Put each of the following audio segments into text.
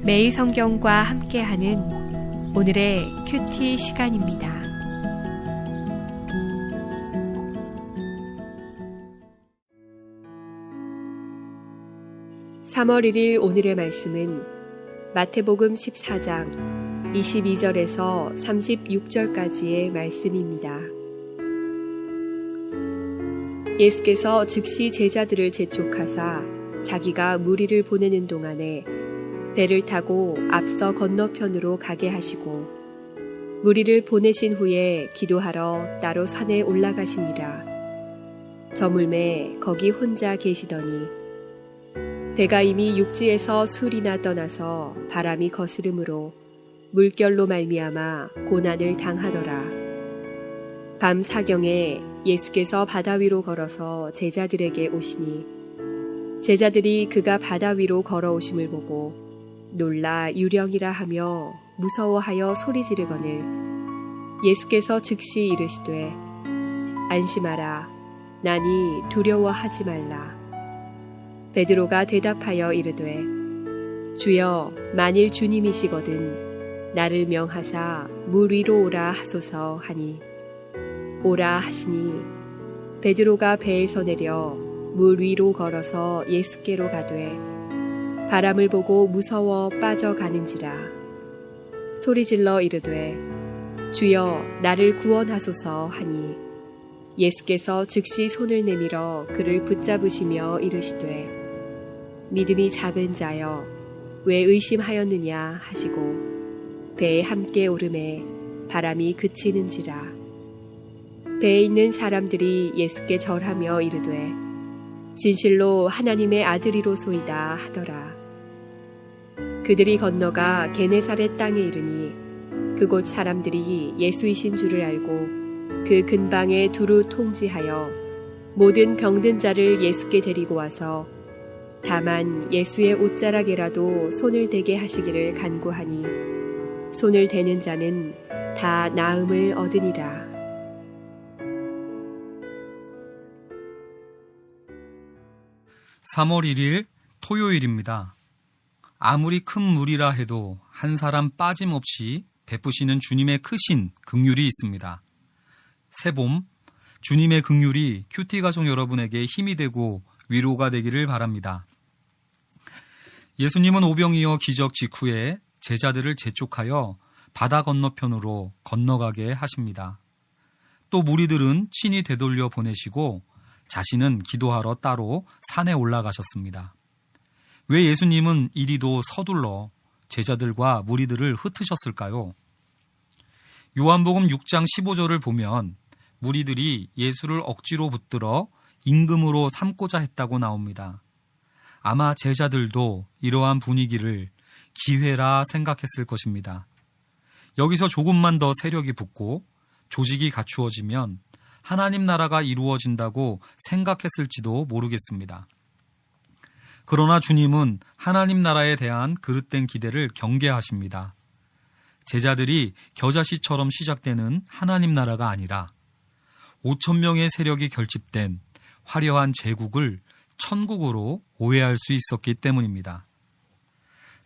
매일 성경과 함께하는 오늘의 큐티 시간입니다. (3월 1일) 오늘의 말씀은 마태복음 14장 22절에서 36절까지의 말씀입니다. 예수께서 즉시 제자들을 재촉하사 자기가 무리를 보내는 동안에 배를 타고 앞서 건너편으로 가게 하시고 무리를 보내신 후에 기도하러 따로 산에 올라가시니라. 저물매 거기 혼자 계시더니 배가 이미 육지에서 술이나 떠나서 바람이 거스름으로 물결로 말미암아 고난을 당하더라. 밤 사경에 예수께서 바다 위로 걸어서 제자들에게 오시니 제자들이 그가 바다 위로 걸어오심을 보고 놀라 유령이라 하며 무서워하여 소리 지르거늘 예수께서 즉시 이르시되 안심하라 나니 두려워하지 말라. 베드로가 대답하여 이르되 주여 만일 주님이시거든 나를 명하사 물 위로 오라 하소서 하니 오라 하시니 베드로가 배에서 내려 물 위로 걸어서 예수께로 가되 바람을 보고 무서워 빠져가는지라. 소리질러 이르되 주여 나를 구원하소서 하니 예수께서 즉시 손을 내밀어 그를 붙잡으시며 이르시되 믿음이 작은 자여 왜 의심하였느냐 하시고 배에 함께 오르매 바람이 그치는지라. 배에 있는 사람들이 예수께 절하며 이르되 진실로 하나님의 아들이로소이다 하더라. 그들이 건너가 게네사렛 땅에 이르니 그곳 사람들이 예수이신 줄을 알고 그 근방에 두루 통지하여 모든 병든 자를 예수께 데리고 와서 다만 예수의 옷자락에라도 손을 대게 하시기를 간구하니 손을 대는 자는 다 나음을 얻으니라. (3월 1일) 토요일입니다. 아무리 큰 물이라 해도 한 사람 빠짐없이 베푸시는 주님의 크신 긍휼이 있습니다. 새봄, 주님의 긍휼이 큐티 가족 여러분에게 힘이 되고 위로가 되기를 바랍니다. 예수님은 오병이어 기적 직후에 제자들을 재촉하여 바다 건너편으로 건너가게 하십니다. 또 무리들은 친히 되돌려 보내시고 자신은 기도하러 따로 산에 올라가셨습니다. 왜 예수님은 이리도 서둘러 제자들과 무리들을 흩으셨을까요? 요한복음 6장 15절을 보면 무리들이 예수를 억지로 붙들어 임금으로 삼고자 했다고 나옵니다. 아마 제자들도 이러한 분위기를 기회라 생각했을 것입니다. 여기서 조금만 더 세력이 붙고 조직이 갖추어지면 하나님 나라가 이루어진다고 생각했을지도 모르겠습니다. 그러나 주님은 하나님 나라에 대한 그릇된 기대를 경계하십니다. 제자들이 겨자씨처럼 시작되는 하나님 나라가 아니라 5,000명의 세력이 결집된 화려한 제국을 천국으로 오해할 수 있었기 때문입니다.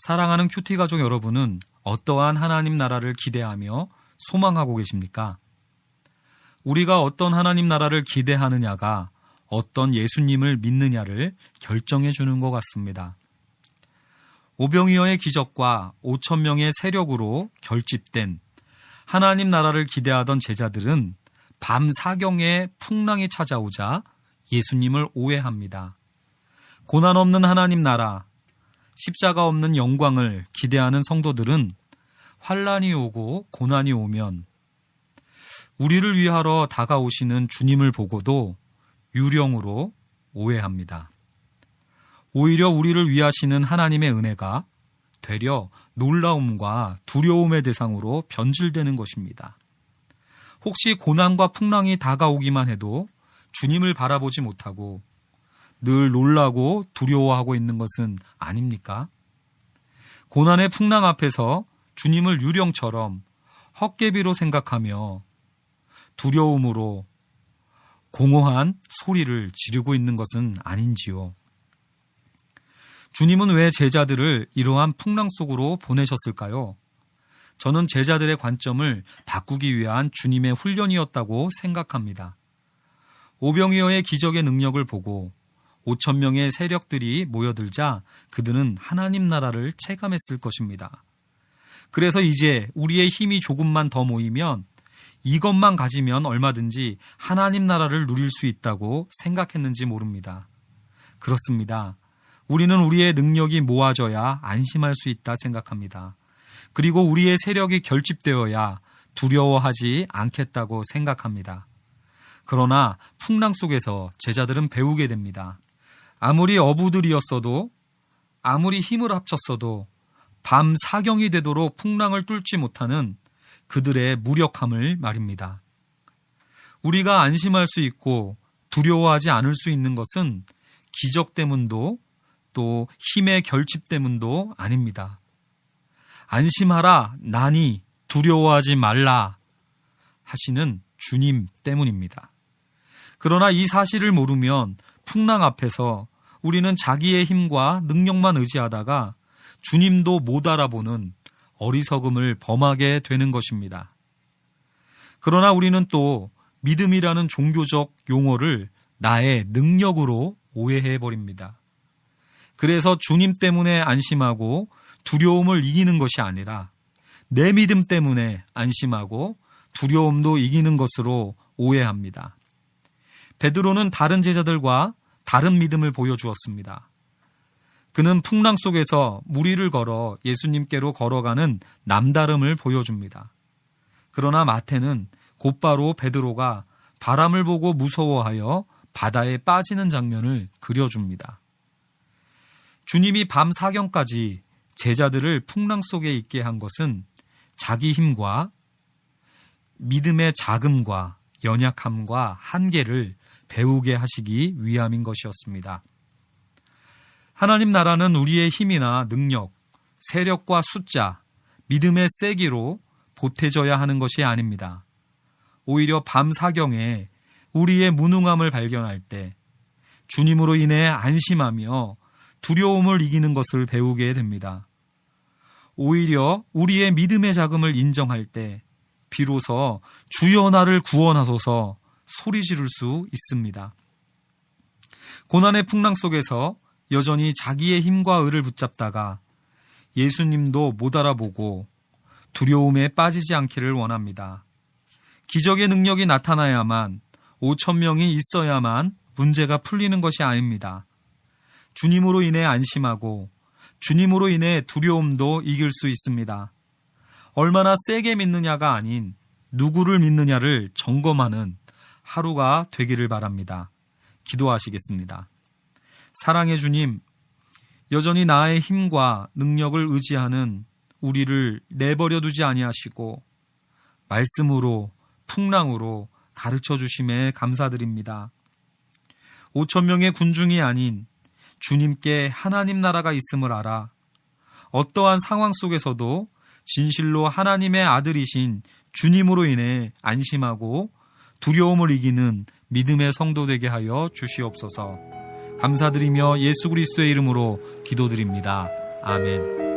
사랑하는 큐티 가족 여러분은 어떠한 하나님 나라를 기대하며 소망하고 계십니까? 우리가 어떤 하나님 나라를 기대하느냐가 어떤 예수님을 믿느냐를 결정해 주는 것 같습니다. 오병이어의 기적과 5,000명의 세력으로 결집된 하나님 나라를 기대하던 제자들은 밤 사경에 풍랑이 찾아오자 예수님을 오해합니다. 고난 없는 하나님 나라, 십자가 없는 영광을 기대하는 성도들은 환난이 오고 고난이 오면 우리를 위하러 다가오시는 주님을 보고도 유령으로 오해합니다. 오히려 우리를 위하시는 하나님의 은혜가 되려 놀라움과 두려움의 대상으로 변질되는 것입니다. 혹시 고난과 풍랑이 다가오기만 해도 주님을 바라보지 못하고 늘 놀라고 두려워하고 있는 것은 아닙니까? 고난의 풍랑 앞에서 주님을 유령처럼 헛개비로 생각하며 두려움으로 공허한 소리를 지르고 있는 것은 아닌지요. 주님은 왜 제자들을 이러한 풍랑 속으로 보내셨을까요? 저는 제자들의 관점을 바꾸기 위한 주님의 훈련이었다고 생각합니다. 오병이어의 기적의 능력을 보고 5천 명의 세력들이 모여들자 그들은 하나님 나라를 체감했을 것입니다. 그래서 이제 우리의 힘이 조금만 더 모이면 이것만 가지면 얼마든지 하나님 나라를 누릴 수 있다고 생각했는지 모릅니다. 그렇습니다. 우리는 우리의 능력이 모아져야 안심할 수 있다 생각합니다. 그리고 우리의 세력이 결집되어야 두려워하지 않겠다고 생각합니다. 그러나 풍랑 속에서 제자들은 배우게 됩니다. 아무리 어부들이었어도, 아무리 힘을 합쳤어도 밤 사경이 되도록 풍랑을 뚫지 못하는 그들의 무력함을 말입니다. 우리가 안심할 수 있고 두려워하지 않을 수 있는 것은 기적 때문도 또 힘의 결집 때문도 아닙니다. 안심하라, 나니 두려워하지 말라 하시는 주님 때문입니다. 그러나 이 사실을 모르면 풍랑 앞에서 우리는 자기의 힘과 능력만 의지하다가 주님도 못 알아보는 어리석음을 범하게 되는 것입니다. 그러나 우리는 또 믿음이라는 종교적 용어를 나의 능력으로 오해해버립니다. 그래서 주님 때문에 안심하고 두려움을 이기는 것이 아니라 내 믿음 때문에 안심하고 두려움도 이기는 것으로 오해합니다. 베드로는 다른 제자들과 다른 믿음을 보여주었습니다. 그는 풍랑 속에서 무리를 걸어 예수님께로 걸어가는 남다름을 보여줍니다. 그러나 마태는 곧바로 베드로가 바람을 보고 무서워하여 바다에 빠지는 장면을 그려줍니다. 주님이 밤 사경까지 제자들을 풍랑 속에 있게 한 것은 자기 힘과 믿음의 자금과 연약함과 한계를 배우게 하시기 위함인 것이었습니다. 하나님 나라는 우리의 힘이나 능력, 세력과 숫자, 믿음의 세기로 보태져야 하는 것이 아닙니다. 오히려 밤 사경에 우리의 무능함을 발견할 때 주님으로 인해 안심하며 두려움을 이기는 것을 배우게 됩니다. 오히려 우리의 믿음의 자금을 인정할 때 비로소 주여 나를 구원하소서 소리 지를 수 있습니다. 고난의 풍랑 속에서 여전히 자기의 힘과 의를 붙잡다가 예수님도 못 알아보고 두려움에 빠지지 않기를 원합니다. 기적의 능력이 나타나야만 5천 명이 있어야만 문제가 풀리는 것이 아닙니다. 주님으로 인해 안심하고 주님으로 인해 두려움도 이길 수 있습니다. 얼마나 세게 믿느냐가 아닌 누구를 믿느냐를 점검하는 하루가 되기를 바랍니다. 기도하시겠습니다. 사랑의 주님, 여전히 나의 힘과 능력을 의지하는 우리를 내버려 두지 아니하시고 말씀으로 풍랑으로 가르쳐 주심에 감사드립니다. 5천 명의 군중이 아닌 주님께 하나님 나라가 있음을 알아 어떠한 상황 속에서도 진실로 하나님의 아들이신 주님으로 인해 안심하고 두려움을 이기는 믿음의 성도 되게 하여 주시옵소서. 감사드리며 예수 그리스도의 이름으로 기도드립니다. 아멘.